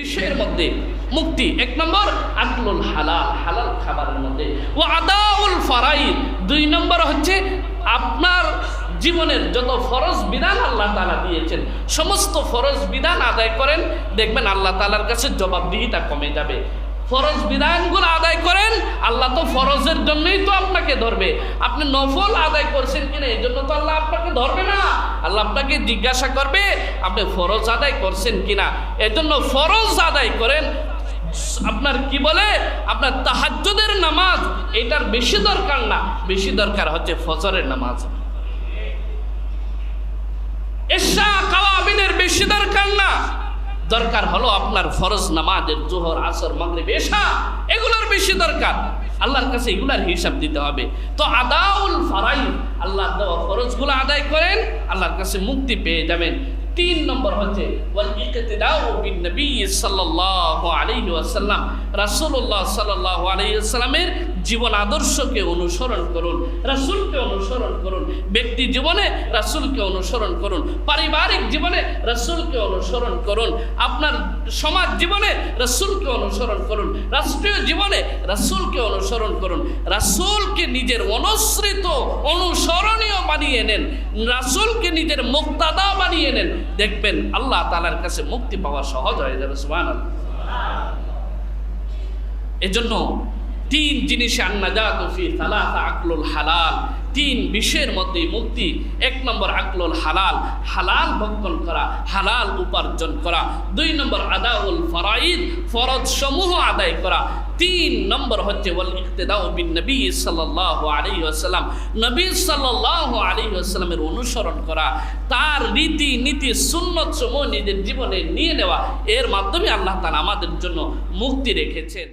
বিষয়ের মধ্যে মুক্তি। এক নম্বর আকলুল হালাল, হালাল খাবারের মধ্যে। ও আদাউল ফারাইদ, দুই নম্বর হচ্ছে আপনার জীবনের যত ফরজ বিধান আল্লাহ তাআলা দিয়েছেন সমস্ত ফরজ বিধান আদায় করেন, দেখবেন আল্লাহ তাআলার কাছে জবাবদিহিতা কমে যাবে। ফরজ বিধানগুলো আদায় করেন, আল্লাহ তো ফরজের জন্যই তো আপনাকে ধরবে। আপনি নফল আদায় করছেন কিনা এই জন্য তো আল্লাহ আপনাকে ধরবে না, আল্লাহ আপনাকে জিজ্ঞাসা করবে আপনি ফরজ আদায় করছেন কিনা। এজন্য ফরজ আদায় করেন। আপনার কি বলে আপনার তাহাজ্জুদের নামাজ এটার বেশি দরকার না, বেশি দরকার হচ্ছে ফজরের নামাজ। এশা কাওয়াবিনের বেশি দরকার না, দরকার হলো আপনার ফরজ নামাজের জোহর আসর মাগরিব এশা, এগুলোর বেশি দরকার। আল্লাহর কাছে এগুলার হিসাব দিতে হবে। তো আদাউল ফারাইদ, আল্লাহর দেওয়া ফরজগুলো আদায় করেন, আল্লাহর কাছে মুক্তি পেয়ে যাবেন। তিন নম্বর হচ্ছে ওয়াল ইকতিদাউ বিন নবী সাল্লাল্লাহু আলাইহি ওয়াসাল্লাম, রাসূলুল্লাহ সাল্লাল্লাহু আলাইহি ওয়াসাল্লামের জীবন আদর্শকে অনুসরণ করুন, রাসূলকে অনুসরণ করুন। ব্যক্তি জীবনে রাসূলকে অনুসরণ করুন, পারিবারিক জীবনে রাসূলকে অনুসরণ করুন, আপনার সমাজ জীবনে রাসূলকে অনুসরণ করুন, রাষ্ট্রীয় জীবনে রাসূলকে অনুসরণ করুন। রাসূলকে নিজের অনুসৃত অনুসরণীয় বানিয়ে নেন, রাসূলকে নিজের মুক্তাদা বানিয়ে নেন, দেখবেন আল্লাহ তাআলার কাছে মুক্তি পাওয়া সহজ হয়ে যাবে। সুবহানাল্লাহ। এজন্য তিন জিনিসে আন্নাজাতু ফি সালাসা, আকলুল হালাল, তিন বিষয়ের মধ্যে মুক্তি। এক নম্বর আকলুল হালাল, হালাল ভক্ষণ করা, হালাল উপার্জন করা। দুই নম্বর আদাউল ফারাইদ, ফরজ সমূহ আদায় করা। তিন নম্বর হচ্ছে ওয়াল ইকতিদাউ বিন নবী সাল্লাল্লাহু আলাইহি ওয়াসাল্লাম, নবী সাল্লাল্লাহু আলাইহি ওয়াসাল্লামের অনুসরণ করা, তার রীতি নীতি সুন্নত সমূহ নিজের জীবনে নিয়ে নেওয়া। এর মাধ্যমে আল্লাহ তাআলা আমাদের জন্য মুক্তি রেখেছেন।